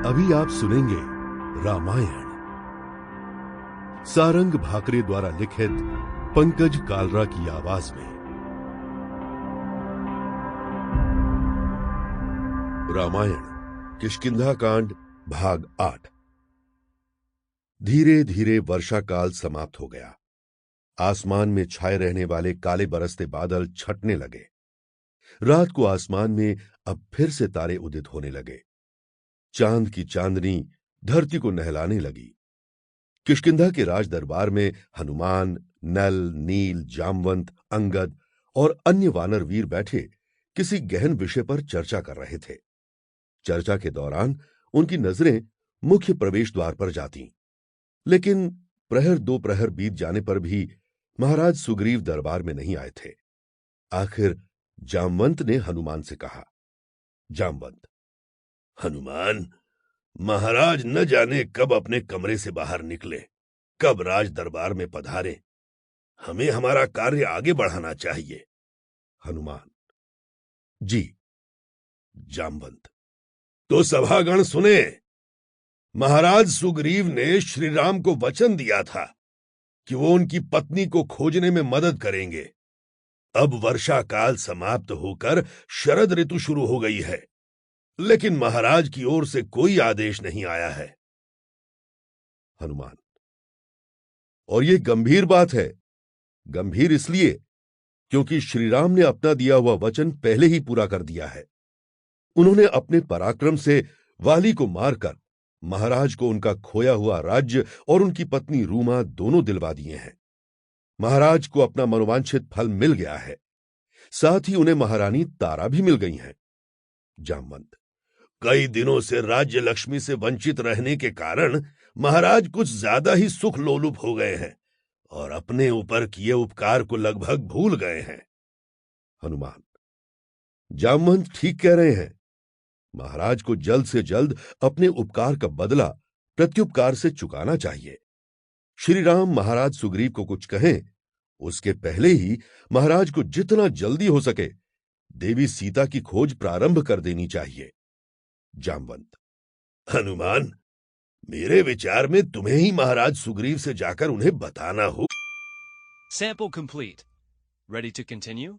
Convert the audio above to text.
अभी आप सुनेंगे रामायण, सारंग भाकरे द्वारा लिखित पंकज कालरा की आवाज में। रामायण किष्किंधा कांड भाग 8। धीरे धीरे वर्षा काल समाप्त हो गया। आसमान में छाए रहने वाले काले बरसते बादल छटने लगे। रात को आसमान में अब फिर से तारे उदित होने लगे। चांद की चांदनी धरती को नहलाने लगी। किष्किंधा के राज दरबार में हनुमान, नल, नील, जामवंत, अंगद और अन्य वानर वीर बैठे किसी गहन विषय पर चर्चा कर रहे थे। चर्चा के दौरान उनकी नजरें मुख्य प्रवेश द्वार पर जातीं, लेकिन प्रहर दो प्रहर बीत जाने पर भी महाराज सुग्रीव दरबार में नहीं आए थे। आखिर जामवंत ने हनुमान से कहा, जामवंत, हनुमान, महाराज न जाने कब अपने कमरे से बाहर निकले, कब राज दरबार में पधारे। हमें हमारा कार्य आगे बढ़ाना चाहिए। हनुमान, जी। जामवंत, तो सभागण सुने। महाराज सुग्रीव ने श्री राम को वचन दिया था कि वो उनकी पत्नी को खोजने में मदद करेंगे। अब वर्षा काल समाप्त होकर शरद ऋतु शुरू हो गई है, लेकिन महाराज की ओर से कोई आदेश नहीं आया है। हनुमान, और यह गंभीर बात है। गंभीर इसलिए क्योंकि श्रीराम ने अपना दिया हुआ वचन पहले ही पूरा कर दिया है। उन्होंने अपने पराक्रम से वाली को मारकर महाराज को उनका खोया हुआ राज्य और उनकी पत्नी रूमा दोनों दिलवा दिए हैं। महाराज को अपना मनोवांछित फल मिल गया है, साथ ही उन्हें महारानी तारा भी मिल गई हैं। जामवंत, कई दिनों से राज्य लक्ष्मी से वंचित रहने के कारण महाराज कुछ ज्यादा ही सुख लोलुप हो गए हैं और अपने ऊपर किए उपकार को लगभग भूल गए हैं। हनुमान, जामवंत ठीक कह रहे हैं। महाराज को जल्द से जल्द अपने उपकार का बदला प्रत्युपकार से चुकाना चाहिए। श्री राम महाराज सुग्रीव को कुछ कहें, उसके पहले ही महाराज को जितना जल्दी हो सके देवी सीता की खोज प्रारंभ कर देनी चाहिए। जामवंत, हनुमान, मेरे विचार में तुम्हें ही महाराज सुग्रीव से जाकर उन्हें बताना हो। Sample complete. Ready to continue?